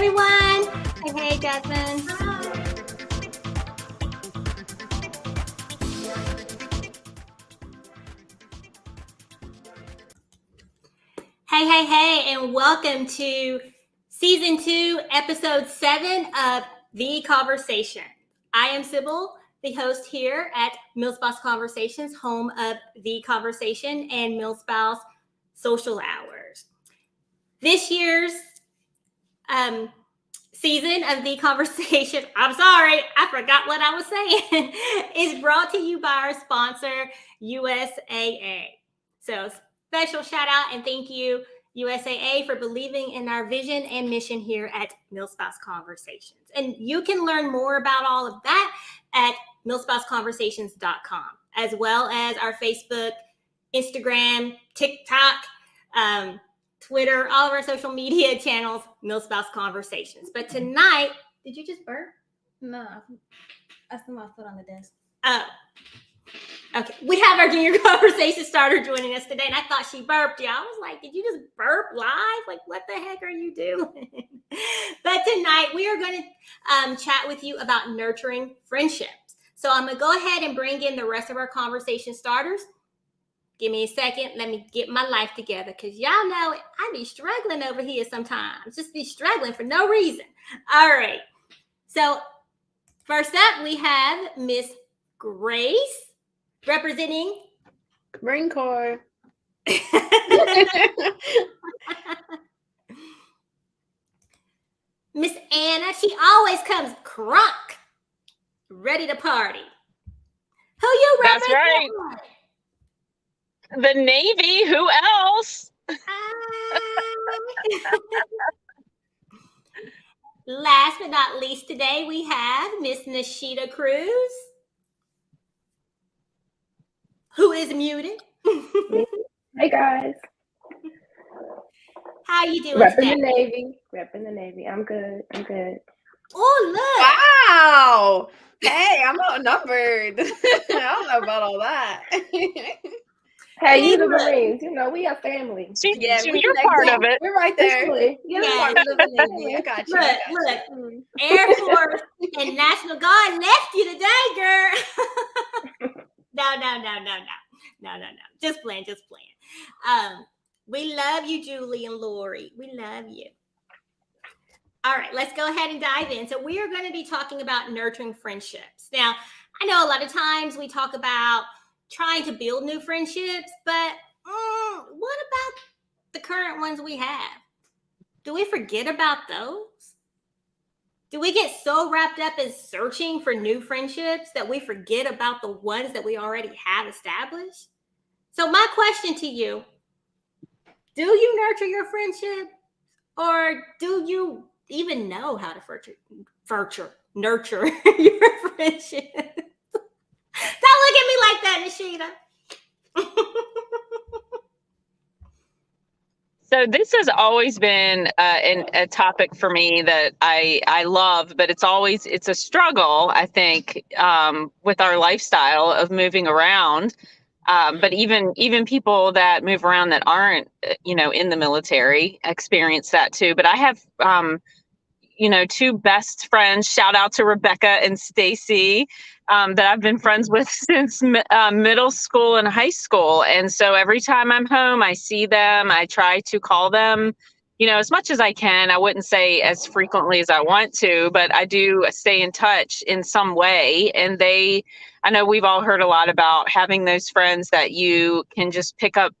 everyone. Hey, Jasmine. Hey, and welcome to Season 2, Episode 7 of The Conversation. I am Sybil, the host here at MilSpouse Conversations, home of The Conversation and MilSpouse Social Hours. This year's season of The Conversation, I'm sorry, I forgot what I was saying, is brought to you by our sponsor, USAA. So special shout out and thank you, USAA, for believing in our vision and mission here at MilSpouse Conversations. And you can learn more about all of that at MilSpouseConversations.com, as well as our Facebook, Instagram, TikTok, Twitter, all of our social media channels, MilSpouse Conversations. But tonight, did you just burp? No, I threw my foot on the desk. Oh, okay. We have our junior conversation starter joining us today, and I thought she burped. Yeah, I was like, did you just burp live? Like, what the heck are you doing? But tonight, we are going to chat with you about nurturing friendships. So I'm going to go ahead and bring in the rest of our conversation starters. Give me a second. Let me get my life together, because y'all know I be struggling over here sometimes. Just be struggling for no reason. All right. So first up, we have Miss Grace, representing Marine Corps. Miss Anna. She always comes crunk, ready to party. Who you represent? That's right. The Navy. Who else? Last but not least, today we have Miss Nashida Cruz, who is muted. Hey guys. How you doing Repping today? the Navy. I'm good. Oh, look. Wow. Hey, I'm outnumbered. I don't know about all that. Hey, you the Marines. You know, we a family. You're part of it. We're right there. Family. You're Yeah. part of the Navy. I got you. Look. Air Force and National Guard left you today, girl. No. Just playing. We love you, Julie and Lori. We love you. All right, let's go ahead and dive in. So we are going to be talking about nurturing friendships. Now, I know a lot of times we talk about trying to build new friendships, but what about the current ones we have? Do we forget about those? Do we get so wrapped up in searching for new friendships that we forget about the ones that we already have established? So my question to you, do you nurture your friendship, or do you even know how to nurture your friendship? Don't look at me like that, Nashida. So this has always been a topic for me that I love, but it's a struggle, I think, with our lifestyle of moving around. But even people that move around that aren't, in the military experience that too. But I have, two best friends. Shout out to Rebecca and Stacy, that I've been friends with since middle school and high school. And so every time I'm home, I see them. I try to call them, as much as I can. I wouldn't say as frequently as I want to, but I do stay in touch in some way. And I know we've all heard a lot about having those friends that you can just pick up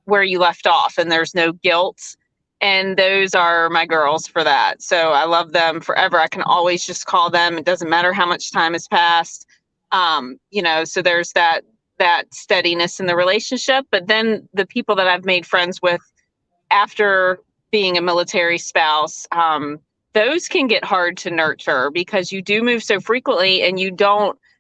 where you left off and there's no guilt. And those are my girls for that. So I love them forever. I can always just call them. It doesn't matter how much time has passed. So there's that steadiness in the relationship. But then the people that I've made friends with after being a military spouse, those can get hard to nurture because you do move so frequently and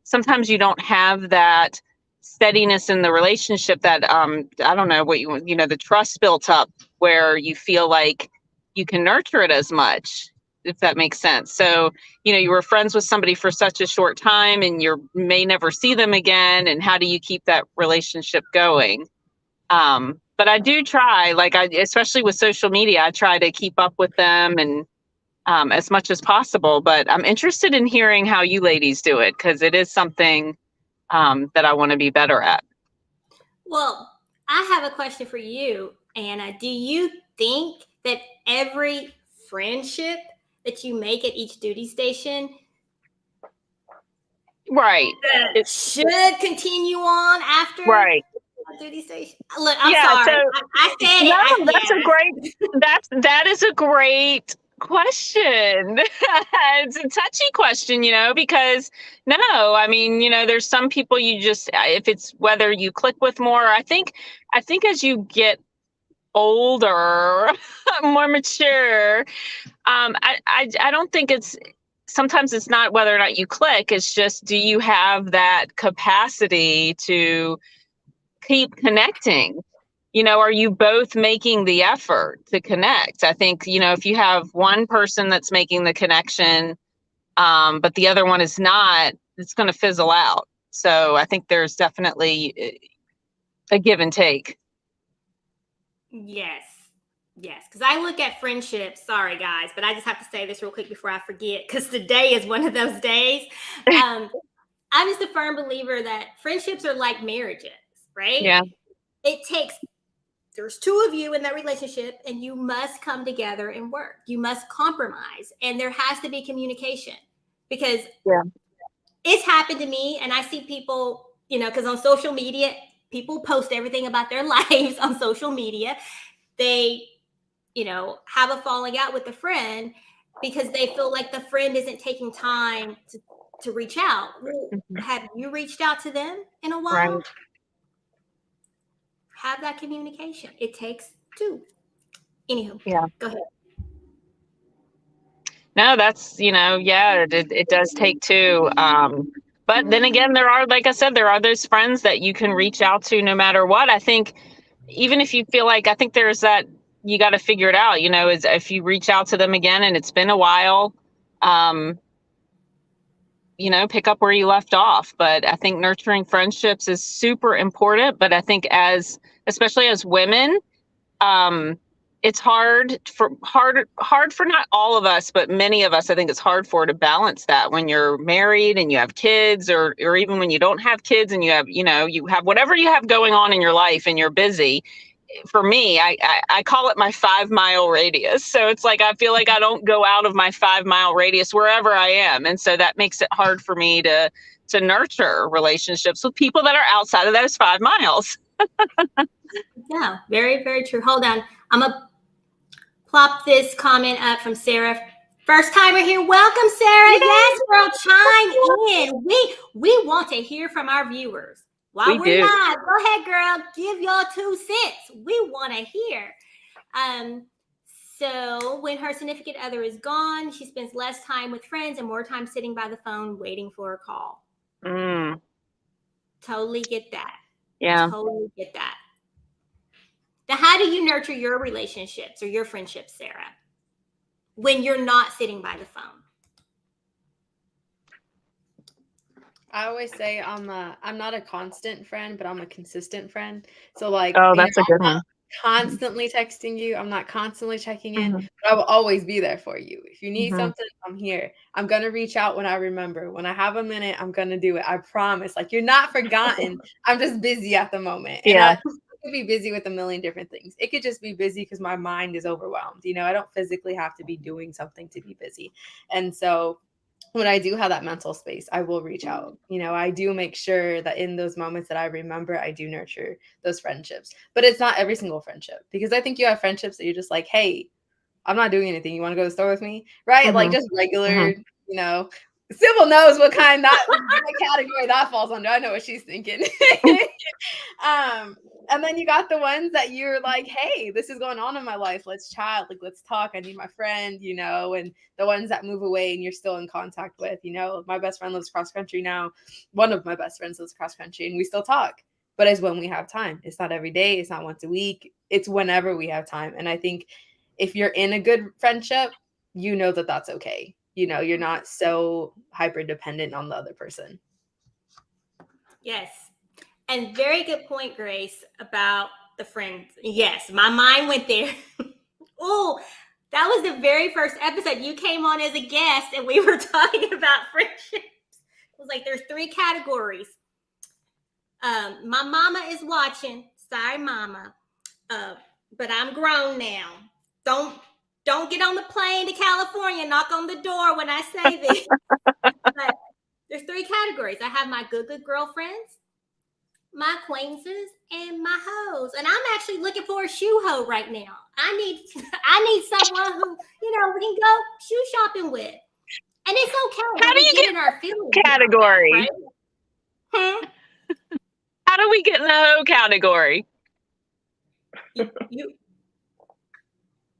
sometimes you don't have that steadiness in the relationship that, I don't know what the trust built up where you feel like you can nurture it as much, if that makes sense. So, you were friends with somebody for such a short time and you may never see them again. And how do you keep that relationship going? But I do try, especially with social media, I try to keep up with them and as much as possible. But I'm interested in hearing how you ladies do it, because it is something that I want to be better at. Well, I have a question for you, Anna. Do you think that every friendship that you make at each duty station Right. should continue on after Right. duty station? Look, I'm Yeah. sorry. So I said no, it. that's a great. That is a great question. It's a touchy question, because no, I mean, there's some people you just, if it's whether you click with more. I think as you get older, more mature, I don't think sometimes it's not whether or not you click. It's just, do you have that capacity to keep connecting? Are you both making the effort to connect? I think, if you have one person that's making the connection, but the other one is not, it's going to fizzle out. So I think there's definitely a give and take. Yes. Because I look at friendships. Sorry, guys, but I just have to say this real quick before I forget, because today is one of those days. I'm just a firm believer that friendships are like marriages, right? Yeah. There's two of you in that relationship, and you must come together and work. You must compromise, and there has to be communication, because it's happened to me, and I see people, because on social media, people post everything about their lives on social media. They, have a falling out with a friend because they feel like the friend isn't taking time to reach out. Well, have you reached out to them in a while? Right. Have that communication. It takes two. Anywho, go ahead. No, that's, it does take two. But then again, there are, like I said, there are those friends that you can reach out to no matter what. I think even if you feel like, I think there's that, you got to figure it out, is if you reach out to them again and it's been a while, pick up where you left off. But I think nurturing friendships is super important. But I think especially as women, it's hard for not all of us, but many of us, I think it's hard to balance that when you're married and you have kids, or even when you don't have kids and you have, you have whatever you have going on in your life and you're busy. For me, I call it my 5-mile radius. So it's like, I feel like I don't go out of my 5-mile radius wherever I am. And so that makes it hard for me to nurture relationships with people that are outside of those 5 miles. Yeah, very, very true. Hold on. I'm going to plop this comment up from Sarah. First timer here. Welcome, Sarah. Yay! Yes, girl, chime in. We want to hear from our viewers. While we're live, go ahead, girl. Give y'all 2 cents. We want to hear. So when her significant other is gone, she spends less time with friends and more time sitting by the phone waiting for a call. Totally get that. Yeah. Totally get that. Now, how do you nurture your relationships or your friendships, Sarah, when you're not sitting by the phone? I always say I'm not a constant friend, but I'm a consistent friend. So like, that's a good one. Constantly texting you. I'm not constantly checking in, but I will always be there for you. If you need something, I'm here. I'm going to reach out when I remember. When I have a minute, I'm going to do it. I promise. Like, you're not forgotten. I'm just busy at the moment. And I could be busy with a million different things. It could just be busy because my mind is overwhelmed. I don't physically have to be doing something to be busy. And so when I do have that mental space, I will reach out. I do make sure that in those moments that I remember, I do nurture those friendships. But it's not every single friendship, because I think you have friendships that you're just like, hey, I'm not doing anything. You want to go to the store with me? Right? Like just regular, Sybil knows what category that falls under. I know what she's thinking. And then you got the ones that you're like, hey, this is going on in my life. Let's chat. Like, let's talk. I need my friend, and the ones that move away and you're still in contact with, my best friend lives cross country now. One of my best friends lives cross country and we still talk, but it's when we have time. It's not every day. It's not once a week. It's whenever we have time. And I think if you're in a good friendship, that that's okay. You're not so hyper dependent on the other person. Yes. And very good point, Grace, about the friends. Yes, my mind went there. Oh, That was the very first episode. You came on as a guest and we were talking about friendships. It was like there's 3 categories. My mama is watching. Sorry, mama. But I'm grown now. Don't get on the plane to California, knock on the door when I say this. But there's 3 categories. I have my good girlfriends, my acquaintances, and my hoes. And I'm actually looking for a shoe hoe right now. I need someone who, we can go shoe shopping with. And it's okay. How do you get in our feelings category? That, right? How do we get in the hoe category?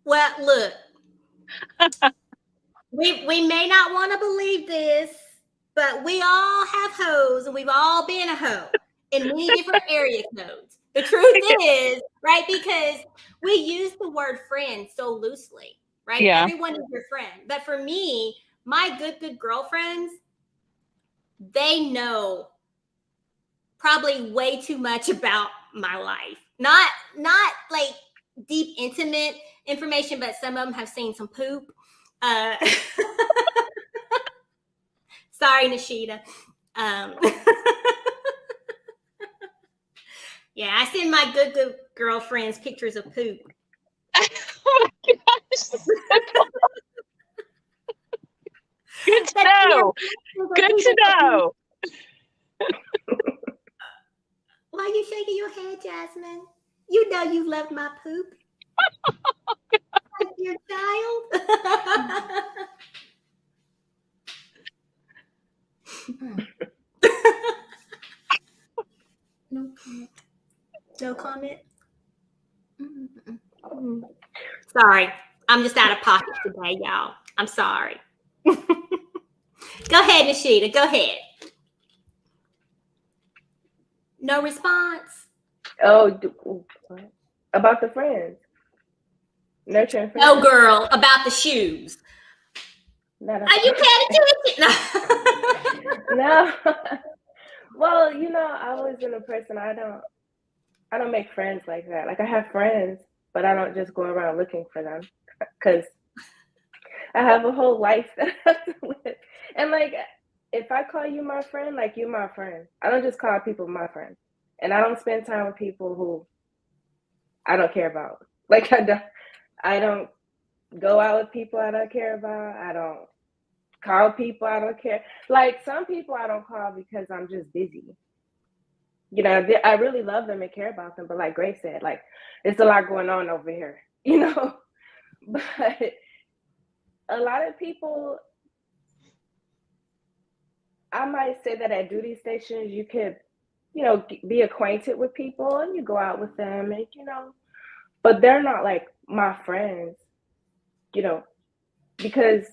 Well, look. we may not want to believe this, but we all have hoes and we've all been a hoe in many different area codes. The truth is, right, because we use the word friend so loosely, right? Yeah. Everyone is your friend. But for me, my good girlfriends, they know probably way too much about my life. Not like deep, intimate information, but some of them have seen some poop. Sorry, Nishita. Yeah, I send my good girlfriends pictures of poop. Oh my gosh. Good to know. Good to know. Why are you shaking your head, Jasmine? You know you love my poop. Like your child. No comment. No comment. Sorry. I'm just out of pocket today, y'all. I'm sorry. Go ahead, Nishita. Go ahead. No response? Oh, what? About the friends. Nurturing friends. No, girl. About the shoes. Are you paying attention? No. Well, I was in a person, I don't make friends like that. Like, I have friends, but I don't just go around looking for them because I have a whole life that I have to live. And like, if I call you my friend, like, you're my friend. I don't just call people my friend. And I don't spend time with people who I don't care about. Like, I don't go out with people I don't care about. I don't call people I don't care. Like, some people I don't call because I'm just busy. I really love them and care about them, but like Grace said, like, it's a lot going on over here, But a lot of people, I might say that at duty stations, you could, be acquainted with people and you go out with them and, but they're not like my friends, because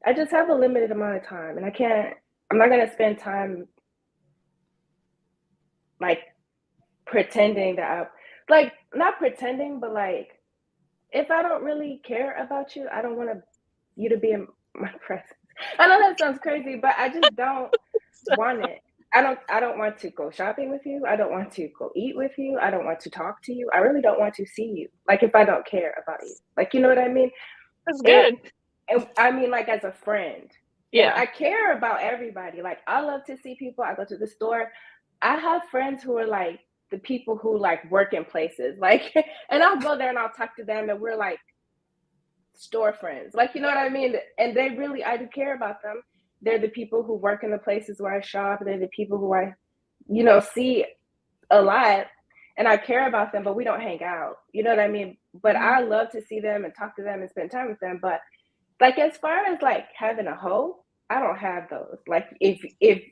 I just have a limited amount of time and I'm not going to spend time like pretending that not pretending, but like, if I don't really care about you, I don't want you to be in my presence. I know that sounds crazy, but I just don't want it. I don't want to go shopping with you. I don't want to go eat with you. I don't want to talk to you. I really don't want to see you. Like, if I don't care about you, like, you know what I mean? That's good. And I mean, like, as a friend. Yeah. And I care about everybody. Like, I love to see people. I go to the store. I have friends who are like the people who like work in places, like, and I'll go there and I'll talk to them and we're like store friends, like, you know what I mean? And I do care about them. They're the people who work in the places where I shop. They're the people who I, see a lot, and I care about them, but we don't hang out. You know what I mean? But I love to see them and talk to them and spend time with them. But like, as far as like having a hoe, I don't have those. Like, if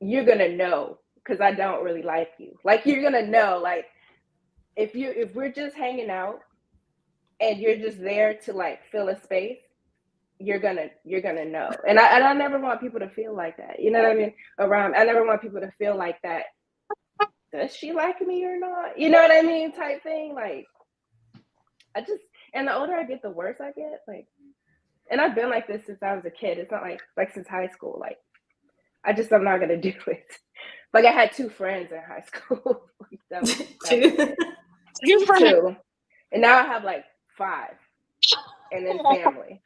you're gonna know, because I don't really like you. Like, you're gonna know, like, if we're just hanging out and you're just there to like fill a space, you're gonna know. And I never want people to feel like that. You know what I mean? I never want people to feel like that. Does she like me or not? You know what I mean? Type thing. Like, and the older I get, the worse I get. Like, and I've been like this since I was a kid. It's not like since high school. Like, I'm not gonna do it. Like, I had 2 friends in high school. Two. Two. And now I have like 5. and then family.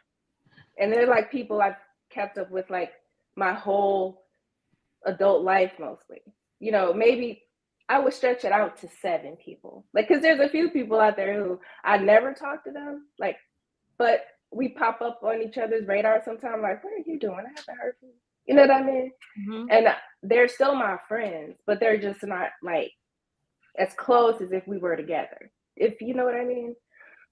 And they're like people I've kept up with like my whole adult life mostly. You know, maybe I would stretch it out to 7 people. Like, because there's a few people out there who I never talk to them, like, but we pop up on each other's radar sometimes, like, what are you doing? I haven't heard from you. You know what I mean? Mhm. And they're still my friends, but they're just not like as close as if we were together, if you know what I mean.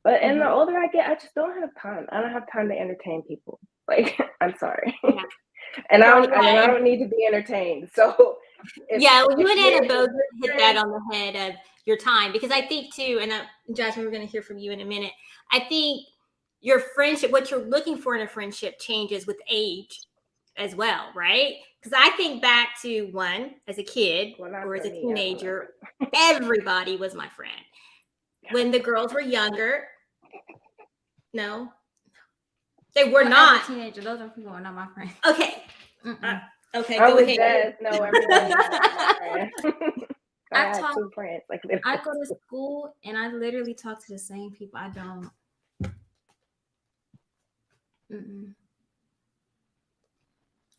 But and the older I get, I just don't have time. I don't have time to entertain people. Like, I'm sorry. Yeah. And Well, I yeah, don't need to be entertained. So yeah, well, you and Anna if both you're hit that on the head of your time, because I think too, and Jasmine, we're going to hear from you in a minute. I think your friendship, what you're looking for in a friendship, changes with age as well, right? Because I think back to one as a kid Well, not or as for a me, teenager, everybody was my friend. When the girls were younger, no, they were As a not. teenager, those are people who are not my friends. Okay, Mm-mm. okay, I go was ahead. dead. No, everybody was not my friend. I I had talk- 2 friends. Like, I go to school and I literally talk to the same people. I don't. Mm-mm.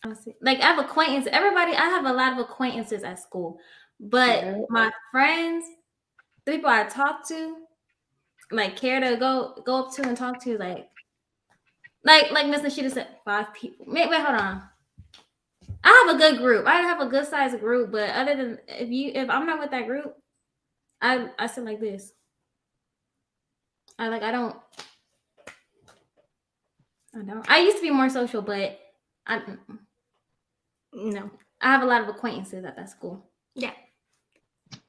Honestly, like I have acquaintances. Everybody, I have a lot of acquaintances at school, but Yeah. my friends, the people I talk to, like care to go up to and talk to, like Miss Nashida said, 5 people. Wait, hold on. I have a good group. I have a good sized group, but other than if I'm not with that group, I sit like this. I don't. I used to be more social, but no. I have a lot of acquaintances at that school. Yeah.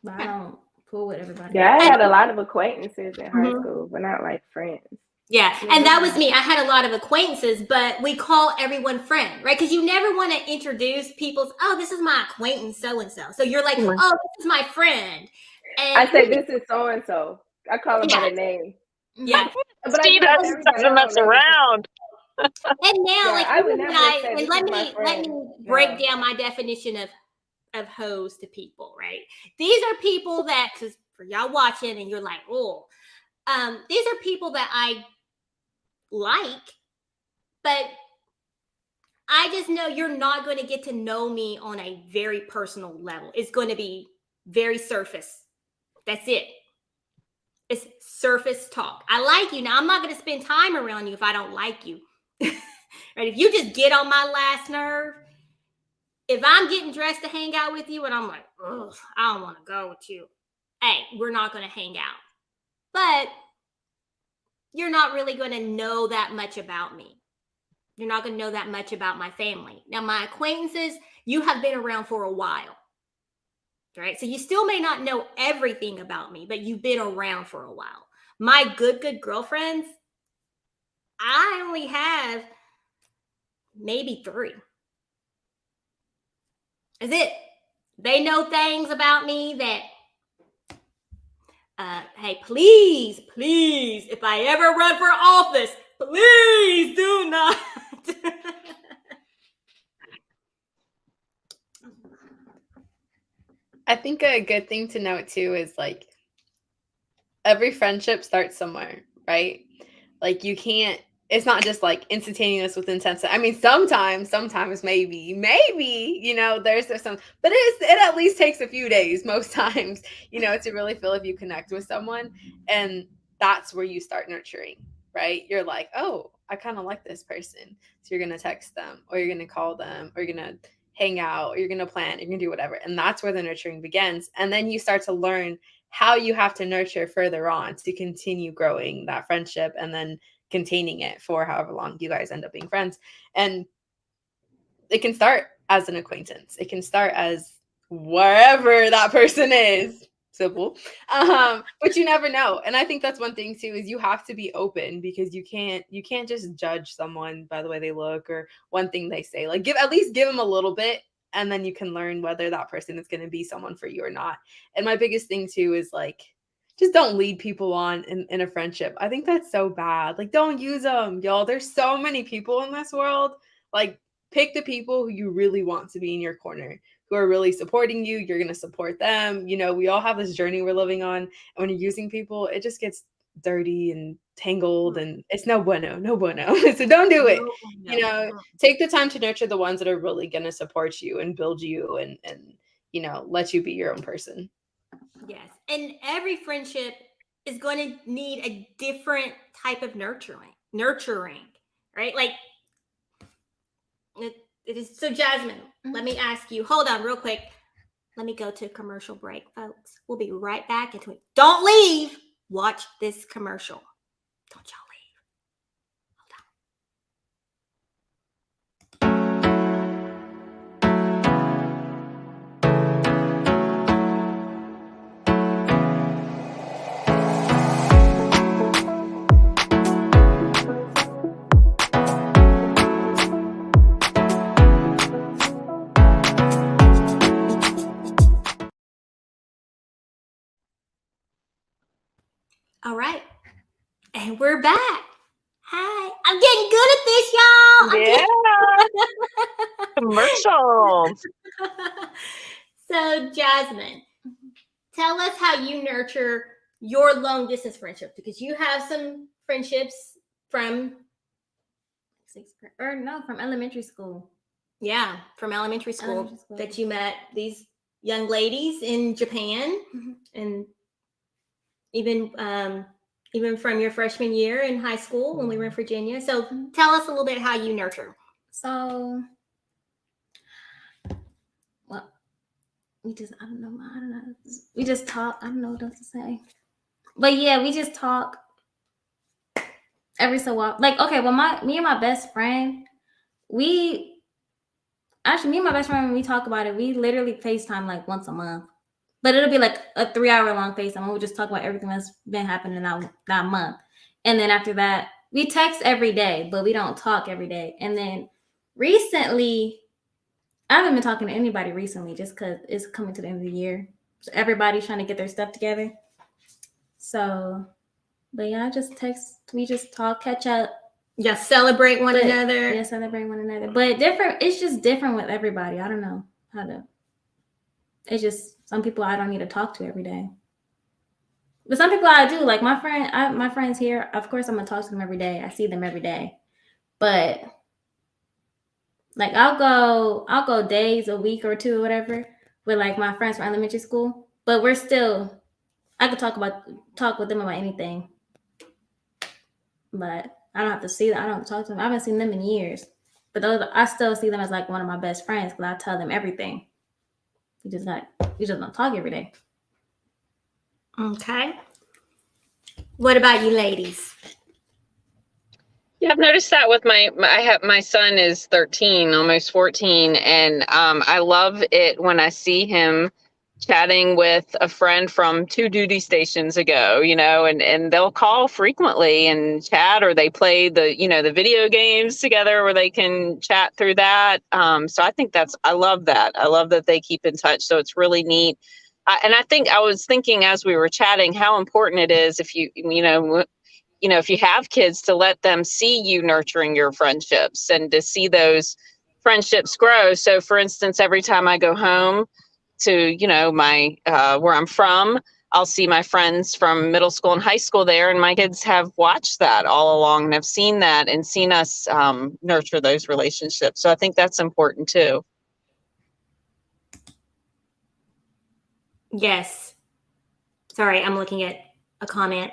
But I don't pull with everybody. Yeah, I had a lot of acquaintances in high Mhm. school, but not like friends. Yeah, and that was me. I had a lot of acquaintances, but we call everyone friend, right? Because you never want to introduce people's, oh, this is my acquaintance, so-and-so. So you're like, oh, this is my friend. And I say, this is so-and-so. I call them by Yeah. their name. yeah. But I Steve do it with doesn't everybody. I mess don't make it- around. And now, Yeah, like, I would even never when say, and this let is my me friend. break No. down my definition of hoes to people, right? These are people that, because for y'all watching and you're like, oh, these are people that I like, but I just know you're not going to get to know me on a very personal level. It's going to be very surface. That's it. It's surface talk. I like you. Now, I'm not going to spend time around you if I don't like you. Right? If you just get on my last nerve, if I'm getting dressed to hang out with you and I'm like, ugh, I don't want to go with you, hey, we're not going to hang out. But you're not really going to know that much about me. You're not going to know that much about my family. Now, my acquaintances, you have been around for a while, right? So you still may not know everything about me, but you've been around for a while. My good girlfriends, I only have maybe 3. That's it. They know things about me that, hey, please, if I ever run for office, please do not. I think a good thing to note too is like every friendship starts somewhere, right? Like you can't, it's not just like instantaneous within 10 seconds. I mean, sometimes maybe, there's some, but it at least takes a few days most times, to really feel if you connect with someone. And that's where you start nurturing, right? You're like, oh, I kind of like this person. So you're going to text them or you're going to call them or you're going to hang out or you're going to plan, you're going to do whatever. And that's where the nurturing begins. And then you start to learn how you have to nurture further on to continue growing that friendship and then containing it for however long you guys end up being friends. And it can start as an acquaintance. It can start as wherever that person is. Simple. But you never know. And I think that's one thing too, is you have to be open because you can't just judge someone by the way they look or one thing they say. Like give them a little bit and then you can learn whether that person is going to be someone for you or not. And my biggest thing too is like, just don't lead people on in a friendship. I think that's so bad. Like, don't use them, y'all. There's so many people in this world. Like, pick the people who you really want to be in your corner, who are really supporting you. You're going to support them. We all have this journey we're living on. And when you're using people, it just gets dirty and tangled, and it's no bueno. So don't do it. You know, take the time to nurture the ones that are really going to support you and build you and, you know, let you be your own person. Yes. And every friendship is going to need a different type of nurturing, right? Like it is. So Jasmine, let me ask you, hold on real quick. Let me go to a commercial break, folks. We'll be right back into it. Don't leave. Watch this commercial. Don't y'all leave. Hold on. All right. And we're back. Hi. I'm getting good at this, y'all. Yeah. Commercials. So, Jasmine, tell us how you nurture your long distance friendship, because you have some friendships from from elementary school. Yeah, from elementary school that you met these young ladies in Japan, and even from your freshman year in high school when we were in Virginia. So tell us a little bit how you nurture. So, well, I don't know. We just talk. I don't know what else to say. But yeah, we just talk every so often. Like, okay, well, me and my best friend, me and my best friend, when we talk about it, we literally FaceTime like once a month. But it'll be like a 3-hour long FaceTime, and we'll just talk about everything that's been happening that month. And then after that, we text every day, but we don't talk every day. And then recently, I haven't been talking to anybody recently just because it's coming to the end of the year. So everybody's trying to get their stuff together. So, but yeah, we just talk, catch up. Yeah, celebrate one another. Yeah, celebrate one another. But it's just different with everybody. I don't know how to. It's just some people I don't need to talk to every day. But some people I do. Like my friends here, of course I'm gonna talk to them every day. I see them every day. But like I'll go days, a week or two or whatever with like my friends from elementary school. But I could talk with them about anything. But I don't have to see them. I don't talk to them. I haven't seen them in years. But I still see them as like one of my best friends because I tell them everything. We just don't talk every day. Okay. What about you ladies? Yeah, I've noticed that with my son is 13, almost 14, and I love it when I see him chatting with a friend from 2 duty stations ago, you know, and they'll call frequently and chat, or they play the video games together where they can chat through that. So I think I love that. I love that they keep in touch. So it's really neat. And I think I was thinking as we were chatting how important it is if if you have kids, to let them see you nurturing your friendships and to see those friendships grow. So for instance, every time I go home to, my, where I'm from, I'll see my friends from middle school and high school there, and my kids have watched that all along and have seen that and seen us nurture those relationships. So I think that's important too. Yes. Sorry, I'm looking at a comment.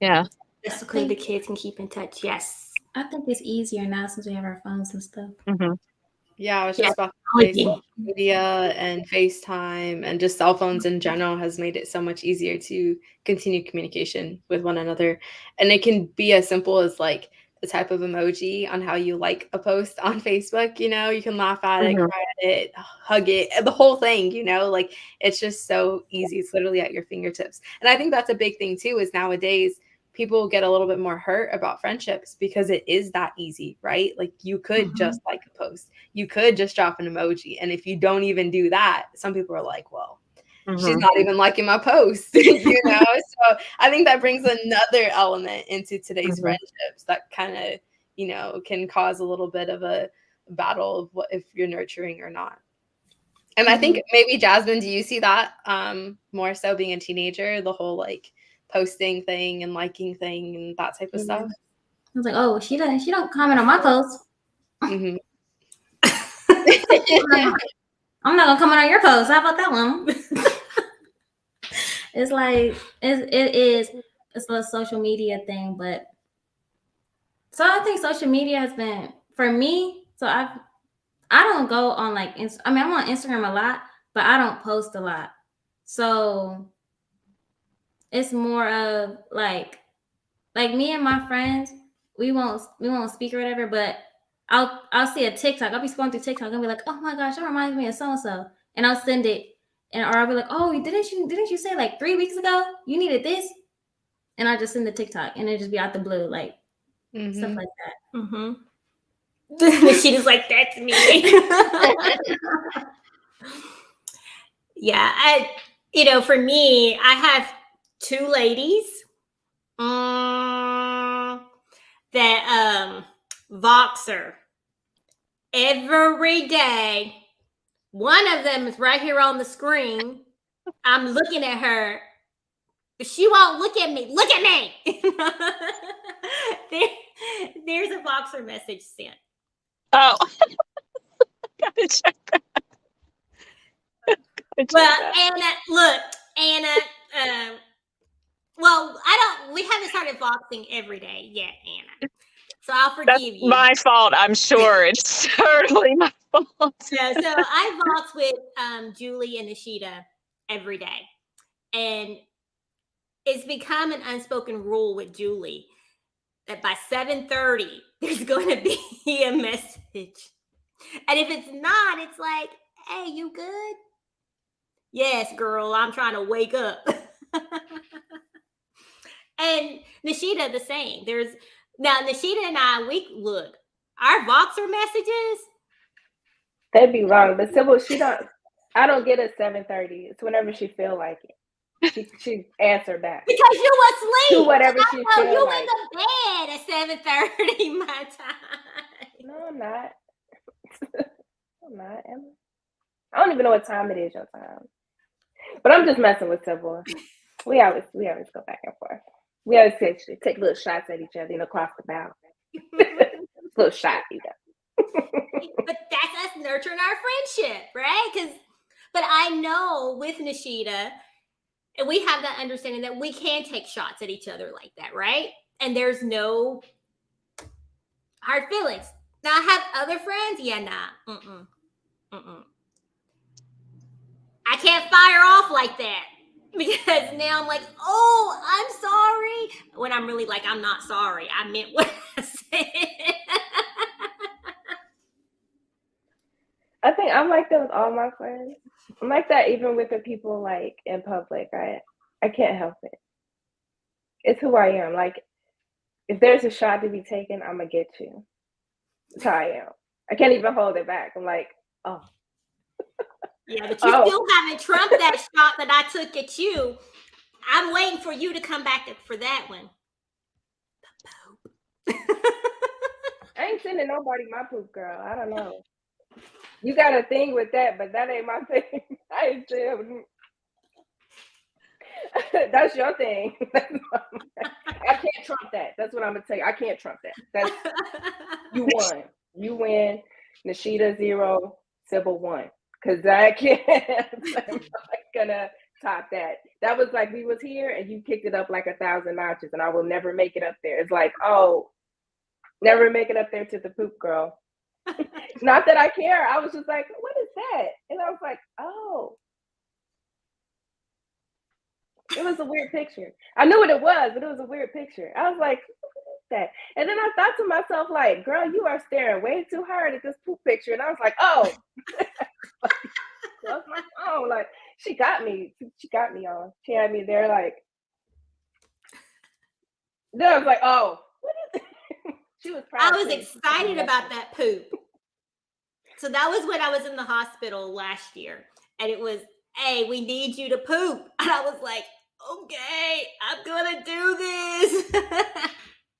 Yeah. Basically, the kids can keep in touch. Yes. I think it's easier now since we have our phones and stuff. Mm-hmm. Yeah, I was just about to say social media and FaceTime and just cell phones in general has made it so much easier to continue communication with one another. And it can be as simple as like the type of emoji on how you like a post on Facebook, you can laugh at it, cry at it, hug it, the whole thing, like it's just so easy. It's literally at your fingertips. And I think that's a big thing too, is nowadays people get a little bit more hurt about friendships because it is that easy, right? Like you could just like a post, you could just drop an emoji. And if you don't even do that, some people are like, well, she's not even liking my post, So I think that brings another element into today's friendships that kind of, can cause a little bit of a battle of what if you're nurturing or not. And I think maybe Jasmine, do you see that more so being a teenager, the whole like posting thing and liking thing and that type of stuff. I was like, oh, she don't comment on my posts. Mm-hmm. I'm not gonna comment on your post. How about that one? It's like it's a social media thing, but so I think social media has been for me. So I don't go on like I'm on Instagram a lot, but I don't post a lot. So it's more of like me and my friends, we won't speak or whatever, but I'll see a TikTok. I'll be scrolling through TikTok and be like, oh my gosh, that reminds me of so and so, and I'll send it, and or I'll be like, oh, didn't you say like 3 weeks ago you needed this, and I'll just send the TikTok, and it just be out the blue, like stuff like that. Mm-hmm. She just like, that's me. Yeah, for me, I have 2 ladies that Voxer every day. One of them is right here on the screen. I'm looking at her. She won't look at me. Look at me. There's a Voxer message sent. Oh, gotta check that. Well, Anna, look, Anna. Well, we haven't started Voxing every day yet, Anna. So I'll forgive you. My fault. I'm sure it's totally my fault. Yeah, so I Vox with Julie and Nishita every day, and it's become an unspoken rule with Julie that by 7:30 there's going to be a message, and if it's not, it's like, "Hey, you good?" Yes, girl, I'm trying to wake up. And Nishita the same. Now Nishita and I, our Voxer messages. They'd be wrong, but Sybil, I don't get it 7:30. It's whenever she feel like it. She answer back Because you asleep. Do whatever she feel you like. in the bed at 7:30 my time. No, I'm not. I'm not, Emma. I don't even know what time it is your time. But I'm just messing with Sybil. We always go back and forth. We always take little shots at each other, across the bow. Little shot, But that's us nurturing our friendship, right? But I know with Nishita, and we have that understanding that we can take shots at each other like that, right? And there's no hard feelings. Now I have other friends, yeah, nah, I can't fire off like that because now I'm like, oh, I'm sorry. When I'm really like, I'm not sorry. I meant what I said. I think I'm like that with all my friends. I'm like that even with the people like in public. I can't help it. It's who I am. Like, if there's a shot to be taken, I'm gonna get you. That's how I am. I can't even hold it back. I'm like, oh. Yeah, but you still haven't trumped that shot that I took at you. I'm waiting for you to come back for that one. I ain't sending nobody my poop, girl. I don't know. You got a thing with that, but that ain't my thing. I ain't sure. That's your thing. I can't trump that. That's what I'm gonna tell you. I can't trump that. You won. You win. Nishita 0, Sybil 1. Because I can't. I'm not gonna top that. That was like we was here and you kicked it up like 1,000 notches, and I will never make it up there. It's like, oh, never make it up there to the poop, girl. Not that I care. I was just like, what is that? And I was like, oh. It was a weird picture. I knew what it was, but it was a weird picture. I was like, what is that? And then I thought to myself, like, girl, you are staring way too hard at this poop picture. And I was like, oh. Close my phone. Like, she got me. She got me on. She had me there, like. Then I was like, oh, what is it? She was proud. I was excited about that poop. So that was when I was in the hospital last year. And it was, hey, we need you to poop. And I was like, okay, I'm going to do this.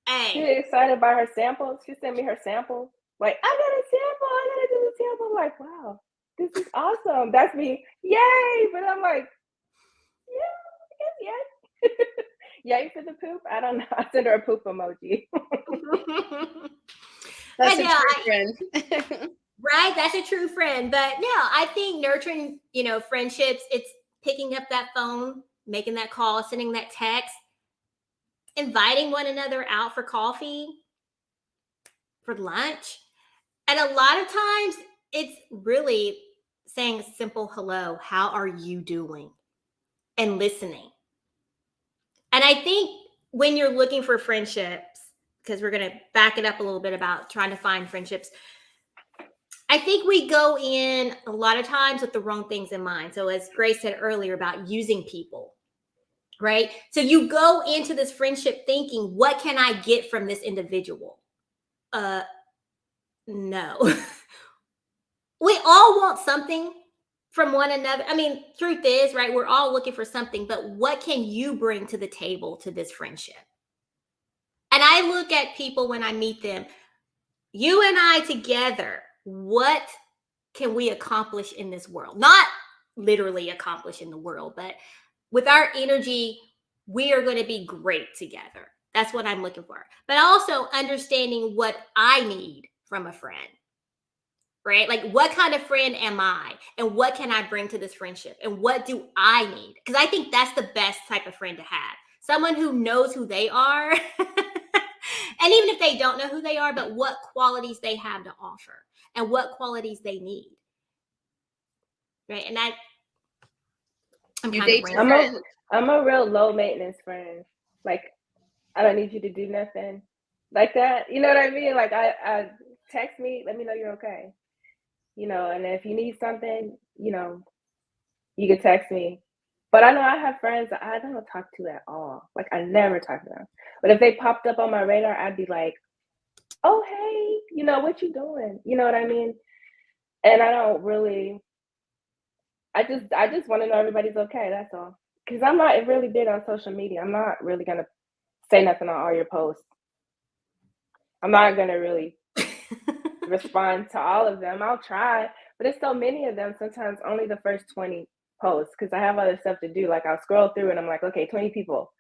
Hey. She was excited by her samples. She sent me her samples. Like, I got a sample. I got to do a sample. I'm like, wow, this is awesome. That's me. Yay. But I'm like, yeah, yes. Yay for the poop? I don't know. I send her a poop emoji. That's But a no, true friend. right? That's a true friend. But no, I think nurturing, friendships, it's picking up that phone, making that call, sending that text, inviting one another out for coffee, for lunch. And a lot of times it's really saying a simple hello, how are you doing? And listening. And I think when you're looking for friendships, because we're going to back it up a little bit about trying to find friendships, I think we go in a lot of times with the wrong things in mind. So as Grace said earlier about using people, right? So you go into this friendship thinking, what can I get from this individual? No. We all want something from one another. I mean, truth is, right? We're all looking for something, but what can you bring to the table to this friendship? And I look at people when I meet them, you and I together, what can we accomplish in this world? Not literally accomplish in the world, but with our energy, we are going to be great together. That's what I'm looking for. But also understanding what I need from a friend, right? Like, what kind of friend am I? And what can I bring to this friendship? And what do I need? Because I think that's the best type of friend to have. Someone who knows who they are. And even if they don't know who they are, but what qualities they have to offer and what qualities they need. Right. And I'm You kind of date your rambling. friend. I'm a real low maintenance friend. Like, I don't need you to do nothing like that. You know what I mean? Like, I text me, let me know you're okay. And if you need something, you can text me. But I know I have friends that I don't talk to at all. Like, I never talk to them. But if they popped up on my radar, I'd be like, oh, hey, what you doing? You know what I mean? And I don't really, I just want to know everybody's okay. That's all. Because I'm not really big on social media. I'm not really going to say nothing on all your posts. I'm not going to really respond to all of them. I'll try, but it's so many of them. Sometimes only the first 20 posts because I have other stuff to do. Like I'll scroll through and I'm like, okay, 20 people.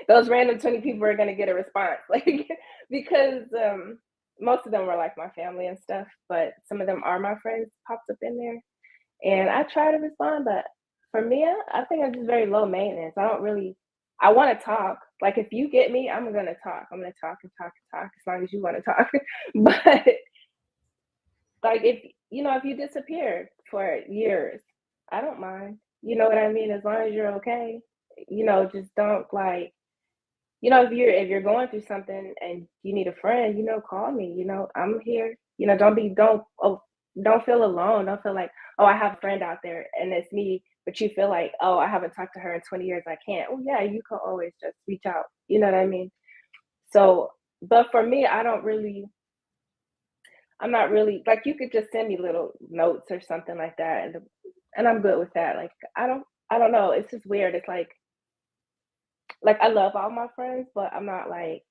Those random 20 people are going to get a response. Like, because most of them were like my family and stuff, but some of them are my friends popped up in there. And I try to respond, but for me, I think I'm just very low maintenance. I want to talk. Like if you get me, I'm going to talk. I'm going to talk and talk and talk as long as you want to talk. But like if you disappeared for years, I don't mind. You know what I mean? As long as you're okay, just don't like, if you're going through something and you need a friend, call me, I'm here, don't feel alone. Don't feel like, oh, I have a friend out there and it's me, but you feel like, oh, I haven't talked to her in 20 years. I can't. Oh yeah, you can always just reach out. You know what I mean? So, but for me, I'm not really like, you could just send me little notes or something like that. And I'm good with that. Like, I don't know. It's just weird. It's like I love all my friends, but I'm not like,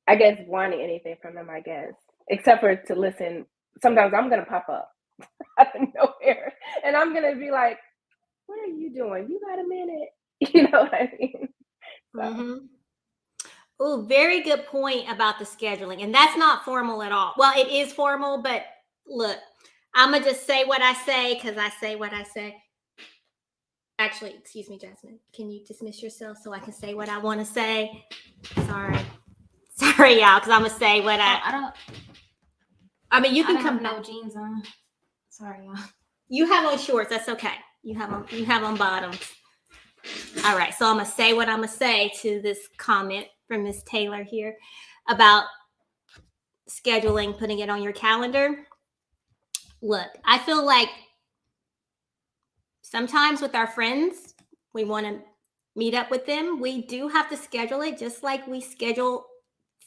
I guess, wanting anything from them, I guess, except for to listen. Sometimes I'm going to pop up out of nowhere and I'm going to be like, what are you doing? You got a minute? You know what I mean? So. Mm-hmm. Oh, very good point about the scheduling. And that's not formal at all. Well, it is formal, but look, I'm going to just say what I say because I say what I say. Actually, excuse me, Jasmine. Can you dismiss yourself so I can say what I want to say? Sorry, y'all, because I'm going to say what I mean, you can come no jeans on. Sorry, y'all. You have on shorts. That's okay. You have on bottoms. All right. So I'm going to say what I'm going to say to this comment from Miss Taylor here about scheduling, putting it on your calendar. Look, I feel like sometimes with our friends, we want to meet up with them. We do have to schedule it just like we schedule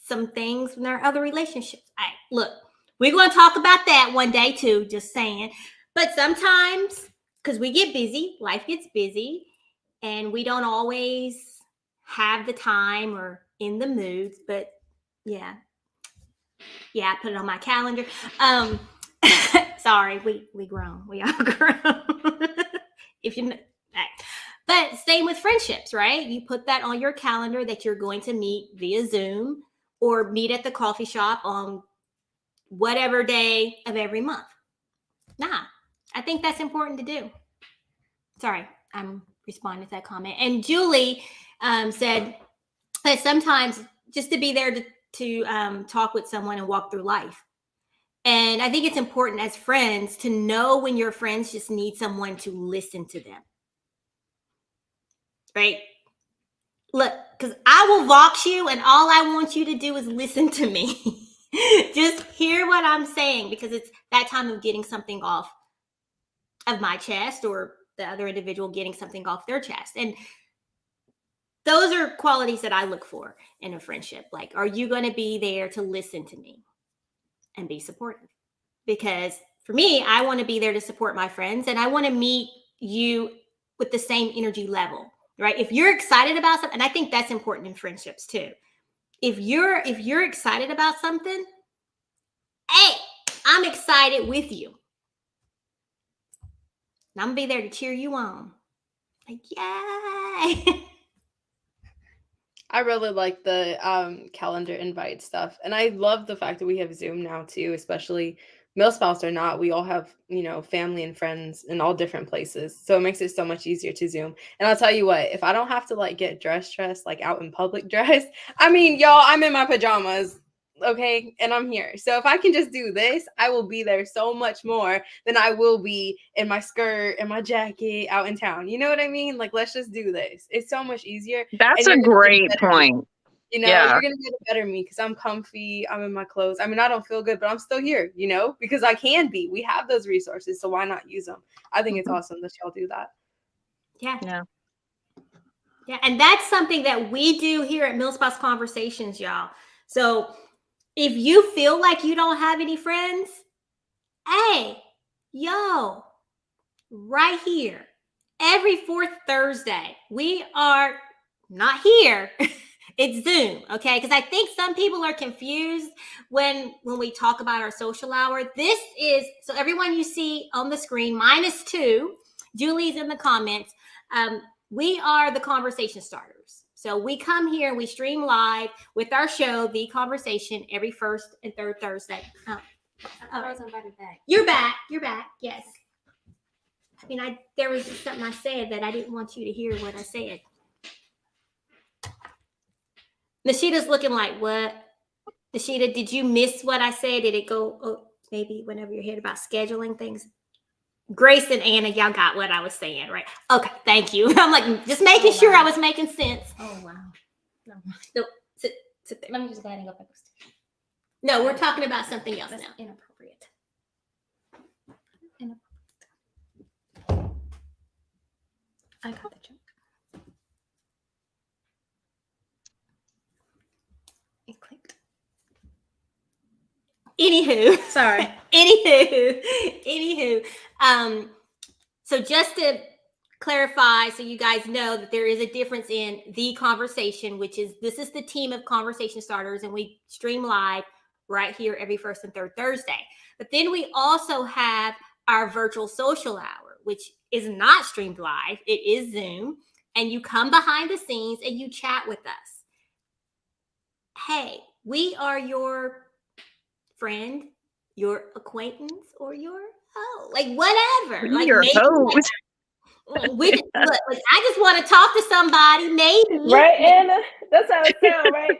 some things in our other relationships. Look, we're going to talk about that one day too, just saying. But sometimes, because we get busy, life gets busy, and we don't always have the time or in the mood. But yeah, I put it on my calendar. Sorry, we grown. We all grown. If you know, But same with friendships, right? You put that on your calendar that you're going to meet via Zoom or meet at the coffee shop on whatever day of every month. Nah, I think that's important to do. Sorry, I'm responding to that comment. And Julie said that sometimes just to be there to talk with someone and walk through life. And I think it's important as friends to know when your friends just need someone to listen to them. Right? Look, because I will vox you and all I want you to do is listen to me. Just hear what I'm saying, because it's that time of getting something off of my chest or the other individual getting something off their chest. And those are qualities that I look for in a friendship. Like, are you going to be there to listen to me and be supportive? Because for me, I want to be there to support my friends, and I want to meet you with the same energy level, right? If you're excited about something, and I think that's important in friendships too. If you're excited about something, hey, I'm excited with you. And I'm gonna be there to cheer you on. Like, yay. I really like the calendar invite stuff. And I love the fact that we have Zoom now too, especially MilSpouse or not. We all have, family and friends in all different places. So it makes it so much easier to Zoom. And I'll tell you what, if I don't have to like get dressed like out in public dressed, I mean, y'all, I'm in my pajamas. Okay. And I'm here. So if I can just do this, I will be there so much more than I will be in my skirt and my jacket out in town. You know what I mean? Like, let's just do this. It's so much easier. That's And a you're gonna get great better me. point. You're gonna get a better me because I'm comfy. I'm in my clothes. I mean, I don't feel good, but I'm still here, because I can be. We have those resources, so why not use them? I think it's awesome that y'all do that. Yeah. And that's something that we do here at MilSpouse Conversations, y'all. So if you feel like you don't have any friends, hey, right here, every fourth Thursday, we are not here. It's Zoom, okay? Because I think some people are confused when we talk about our social hour. This is, so everyone you see on the screen, -2, Julie's in the comments. We are the conversation starters. So we come here, we stream live with our show, The Conversation, every first and third Thursday. I was invited back. You're back, yes. I mean, there was something I said that I didn't want you to hear what I said. Nashita's looking like, what? Nashita, did you miss what I said? Did it go, maybe went over your head about scheduling things? Grace and Anna, y'all got what I was saying, right? Okay, thank you. I'm like, just making sure I was making sense. Oh, wow. No, sit there. Let me just go ahead and go back. No, we're talking about something else That's now. inappropriate. I got the joke. It clicked. Anywho, Sorry. Anywho. So just to clarify, so you guys know that there is a difference in The Conversation, this is the team of conversation starters, and we stream live right here every first and third Thursday. But then we also have our virtual social hour, which is not streamed live. It is Zoom, and you come behind the scenes and you chat with us. Hey, we are your friend, your acquaintance, or your like whatever. Like Your maybe host. look, I just want to talk to somebody, maybe. Right, Anna? That's how it sounds, right?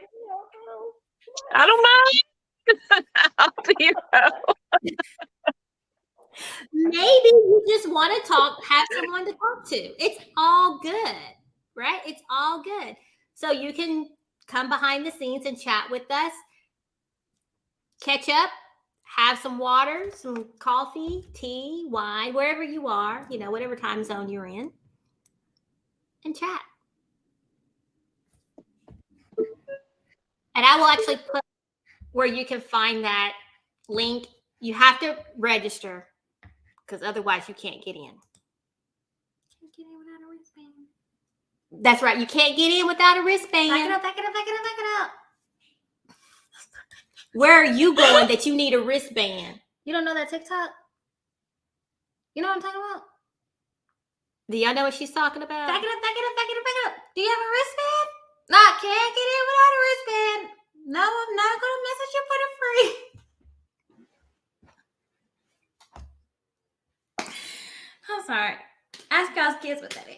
I don't mind. I'll be your host. Maybe you just want to talk, have someone to talk to. It's all good, right? It's all good. So you can come behind the scenes and chat with us, catch up, have some water, some coffee, tea, wine, wherever you are, whatever time zone you're in, and chat. And I will actually put where you can find that link. You have to register because otherwise you can't get in. Can't get in without a wristband. That's right. You can't get in without a wristband. Back it up. Where are you going that you need a wristband? You don't know that TikTok? You know what I'm talking about? Do y'all know what she's talking about? Back it up, back it up, back it up, back it up. Do you have a wristband? No, I can't get in without a wristband. No, I'm not gonna message you for the free. I'm sorry. Ask y'all's kids what that is.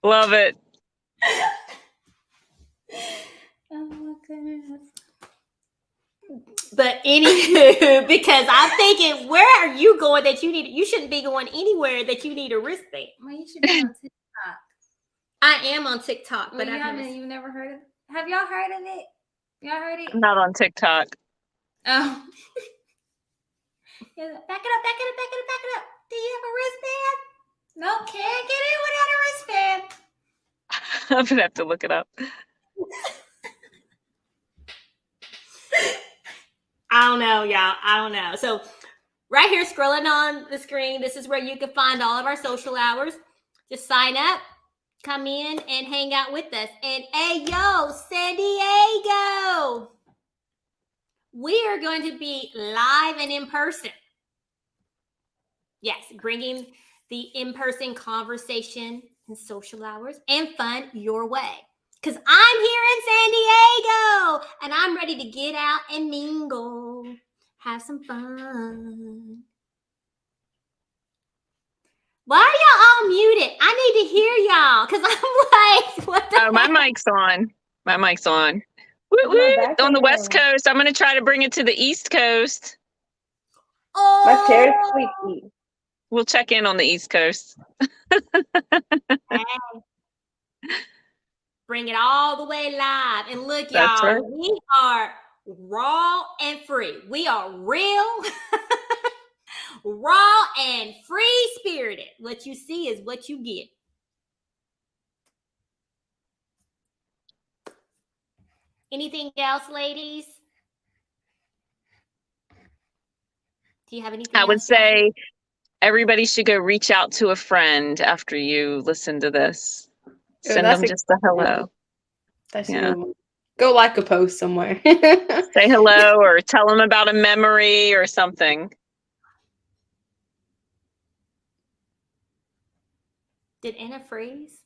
Love it. Oh my goodness. But anywho, because I'm thinking, where are you going that you shouldn't be going anywhere that you need a wristband? Well, you should be on TikTok. I am on TikTok, but You've never heard of it? Have y'all heard of it? Y'all heard it? I'm not on TikTok. Oh. Back it up, back it up, back it up, back it up. Do you have a wristband? No, can't get in without a wristband. I'm gonna have to look it up. I don't know, y'all. I don't know. So right here, scrolling on the screen, this is where you can find all of our social hours. Just sign up, come in, and hang out with us. And hey, yo, San Diego, we are going to be live and in person. Yes, bringing the in-person conversation and social hours and fun your way. Because I'm here in San Diego and I'm ready to get out and mingle, have some fun. Why are y'all all muted? I need to hear y'all because I'm like, what the Oh, my heck? mic's on. My mic's on. Woo, Oh, woo. that's On the okay. West Coast. I'm gonna try to bring it to the East Coast. Oh, My chair is squeaky. We'll check in on the East Coast. hey. Bring it all the way live. And look, That's y'all, right. we are raw and free. We are real, raw and free spirited. What you see is what you get. Anything else, ladies? Do you have anything I would else? say everybody should go reach out to a friend after you listen to this. Send that's them just a hello. That's Yeah. a good one. Go like a post somewhere. Say hello or tell them about a memory or something. Did Anna freeze?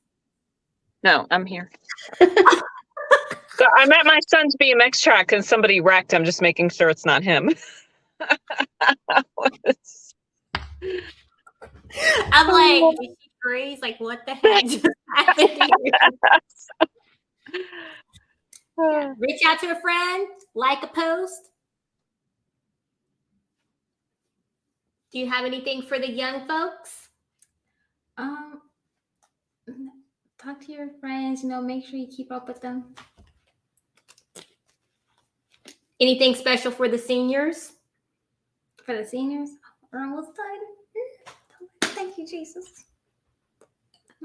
No, I'm here. So I'm at my son's BMX track and somebody wrecked. I'm just making sure it's not him. I'm like, did she freeze? Like, what the heck just happened to you? Yeah. Reach out to a friend, like a post. Do you have anything for the young folks? Talk to your friends, make sure you keep up with them. Anything special for the seniors? For the seniors, we're almost done. Thank you, Jesus.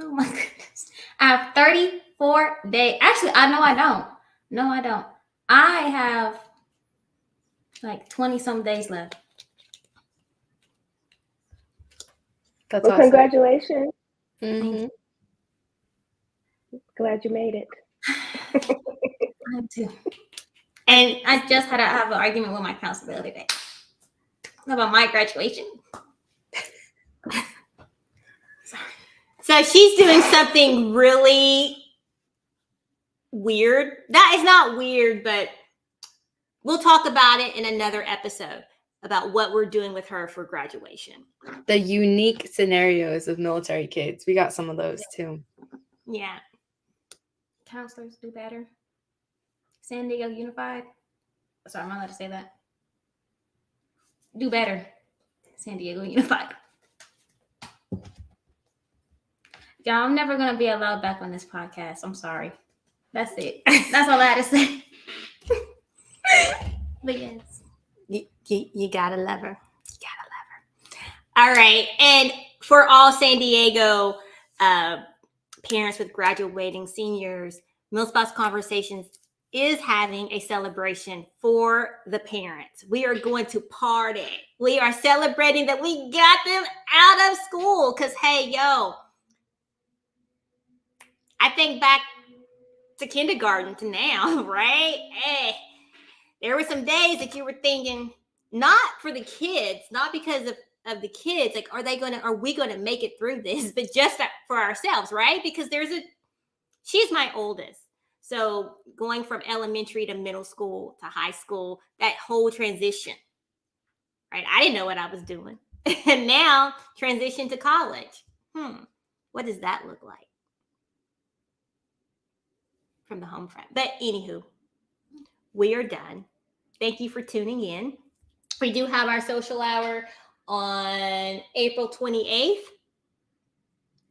Oh my goodness. I have 34 days. Actually, I don't. No, I don't. I have like 20 some days left. That's Well, awesome. congratulations. Mhm. Glad you made it. I do. And I just had to have an argument with my counselor the other day about my graduation. so she's doing something really weird. That is not weird, but we'll talk about it in another episode about what we're doing with her for graduation. The unique scenarios of military kids. We got some of those too. Yeah. Counselors do better. San Diego Unified. Sorry, am I allowed to say that? Do better. San Diego Unified. Y'all, I'm never going to be allowed back on this podcast. I'm sorry. That's it. That's all I had to say. But yes. You gotta love her. You gotta love her. All right. And for all San Diego parents with graduating seniors, MilSpouse Conversations is having a celebration for the parents. We are going to party. We are celebrating that we got them out of school. Because, hey, yo, I think back to kindergarten to now, right? Hey, there were some days that you were thinking, not for the kids, not because of of the kids, like, are we gonna make it through this? But just for ourselves, right? Because she's my oldest. So going from elementary to middle school to high school, that whole transition, right? I didn't know what I was doing. And now transition to college. What does that look like? From the home front. But anywho, we are done. Thank you for tuning in. We do have our social hour on April 28th.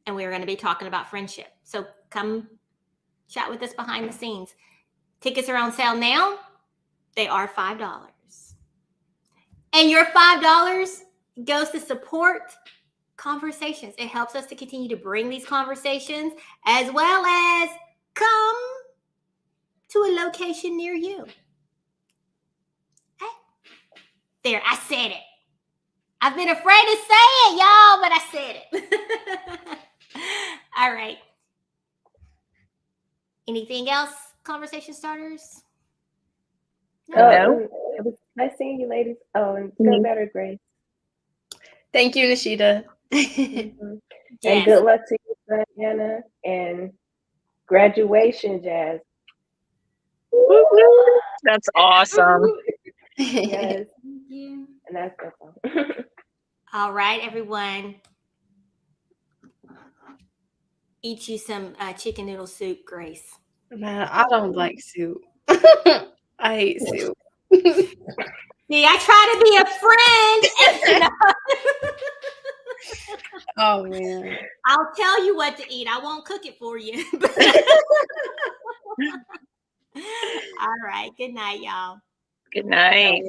And we're going to be talking about friendship. So come chat with us behind the scenes. Tickets are on sale now. They are $5. And your $5 goes to support conversations. It helps us to continue to bring these conversations, as well as come to a location near you. Okay? There, I said it. I've been afraid to say it, y'all, but I said it. All right. Anything else, conversation starters? No. It was nice seeing you, ladies. Oh, and feel better, Grace. Thank you, Nishita. Mm-hmm. Yes. And good luck to you, Diana, and graduation, Jazz. That's awesome. Yes. Thank you. And that's all. All right, everyone. Eat you some chicken noodle soup, Grace. Man, I don't like soup. I hate soup. See, I try to be a friend. Oh man. I'll tell you what to eat. I won't cook it for you. All right. Good night, y'all. Good night.